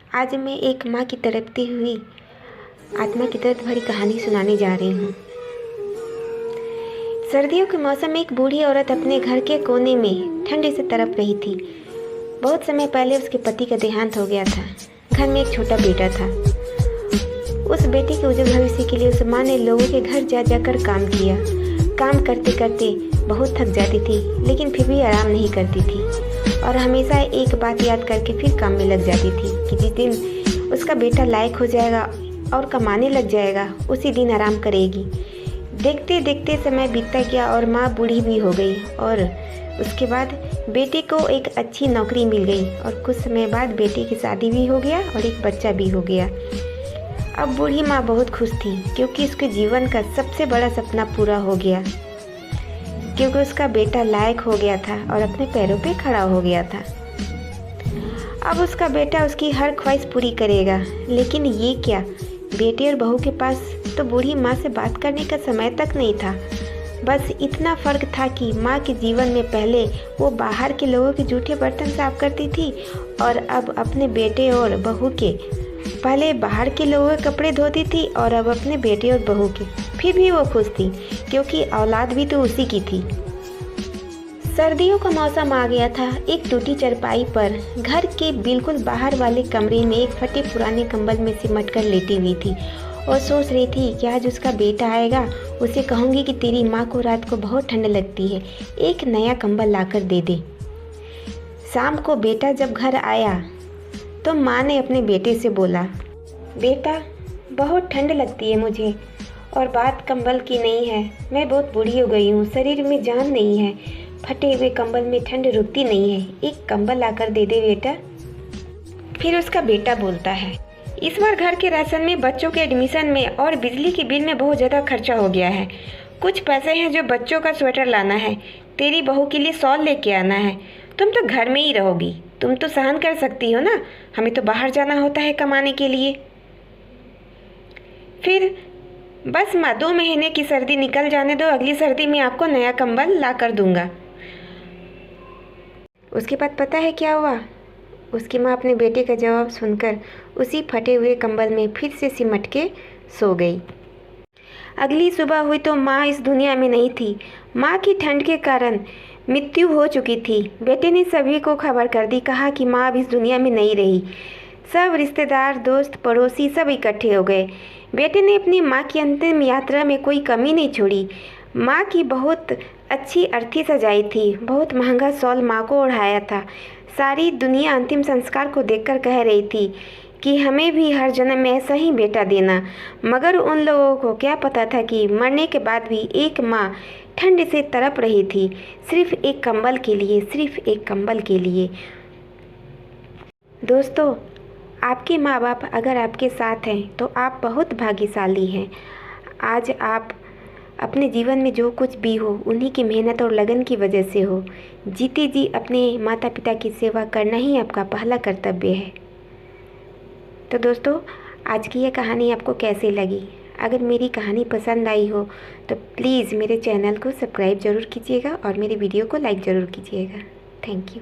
आज मैं एक माँ की तड़पती हुई आत्मा की दर्द भरी कहानी सुनाने जा रही हूँ। सर्दियों के मौसम में एक बूढ़ी औरत अपने घर के कोने में ठंडे से तड़प रही थी। बहुत समय पहले उसके पति का देहांत हो गया था। घर में एक छोटा बेटा था। उस बेटे के उज्जवल भविष्य के लिए उस माँ ने लोगों के घर जा जाकर काम किया। काम करते करते बहुत थक जाती थी, लेकिन फिर भी आराम नहीं करती थी और हमेशा एक बात याद करके फिर काम में लग जाती थी कि जिस दिन उसका बेटा लायक हो जाएगा और कमाने लग जाएगा, उसी दिन आराम करेगी। देखते देखते समय बीतता गया और माँ बूढ़ी भी हो गई और उसके बाद बेटे को एक अच्छी नौकरी मिल गई और कुछ समय बाद बेटे की शादी भी हो गया और एक बच्चा भी हो गया। अब बूढ़ी माँ बहुत खुश थी क्योंकि उसके जीवन का सबसे बड़ा सपना पूरा हो गया, क्योंकि उसका बेटा लायक हो गया था और अपने पैरों पे खड़ा हो गया था। अब उसका बेटा उसकी हर ख्वाहिश पूरी करेगा। लेकिन ये क्या, बेटे और बहू के पास तो बूढ़ी माँ से बात करने का समय तक नहीं था। बस इतना फ़र्क था कि माँ के जीवन में पहले वो बाहर के लोगों के जूठे बर्तन साफ करती थी और अब अपने बेटे और बहू के, पहले बाहर के लोगों के कपड़े धोती थी और अब अपने बेटे और बहू के। फिर भी वो खुश थी क्योंकि औलाद भी तो उसी की थी। सर्दियों का मौसम आ गया था। एक टूटी चारपाई पर घर के बिल्कुल बाहर वाले कमरे में एक फटे पुराने कंबल में सिमट कर लेटी हुई थी और सोच रही थी कि आज उसका बेटा आएगा, उसे कहूँगी कि तेरी माँ को रात को बहुत ठंड लगती है, एक नया कंबल लाकर दे दे। शाम को बेटा जब घर आया तो माँ ने अपने बेटे से बोला, बेटा बहुत ठंड लगती है मुझे और बात कंबल की नहीं है, मैं बहुत बूढ़ी हो गई हूँ, शरीर में जान नहीं है, फटे हुए कंबल में ठंड रुकती नहीं है, एक कंबल लाकर दे दे बेटा। फिर उसका बेटा बोलता है, इस बार घर के राशन में, बच्चों के एडमिशन में और बिजली के बिल में बहुत ज़्यादा खर्चा हो गया है। कुछ पैसे हैं जो बच्चों का स्वेटर लाना है, तेरी बहू के लिए शॉल लेके आना है। तुम तो घर में ही रहोगी, तुम तो सहन कर सकती हो ना, हमें तो बाहर जाना होता है कमाने के लिए। फिर बस माँ 2 महीने की सर्दी निकल जाने दो, अगली सर्दी में आपको नया कंबल ला कर दूंगा। उसके बाद पता है क्या हुआ? उसकी माँ अपने बेटे का जवाब सुनकर उसी फटे हुए कंबल में फिर से सिमट के सो गई। अगली सुबह हुई तो माँ इस दुनिया में नहीं थी। माँ की ठंड के कारण मृत्यु हो चुकी थी। बेटे ने सभी को खबर कर दी, कहा कि माँ अब इस दुनिया में नहीं रही। सब रिश्तेदार, दोस्त, पड़ोसी सब इकट्ठे हो गए। बेटे ने अपनी माँ की अंतिम यात्रा में कोई कमी नहीं छोड़ी। माँ की बहुत अच्छी अर्थी सजाई थी, बहुत महंगा शॉल माँ को ओढ़ाया था। सारी दुनिया अंतिम संस्कार को देखकर कह रही थी कि हमें भी हर जन्म में ऐसा ही बेटा देना। मगर उन लोगों को क्या पता था कि मरने के बाद भी एक माँ ठंड से तड़प रही थी, सिर्फ एक कंबल के लिए, सिर्फ एक कंबल के लिए। दोस्तों, आपके माँ बाप अगर आपके साथ हैं तो आप बहुत भाग्यशाली हैं। आज आप अपने जीवन में जो कुछ भी हो, उन्हीं की मेहनत और लगन की वजह से हो। जीते जी अपने माता पिता की सेवा करना ही आपका पहला कर्तव्य है। तो दोस्तों, आज की यह कहानी आपको कैसी लगी? अगर मेरी कहानी पसंद आई हो तो प्लीज़ मेरे चैनल को सब्सक्राइब ज़रूर कीजिएगा और मेरे वीडियो को लाइक ज़रूर कीजिएगा। Thank you.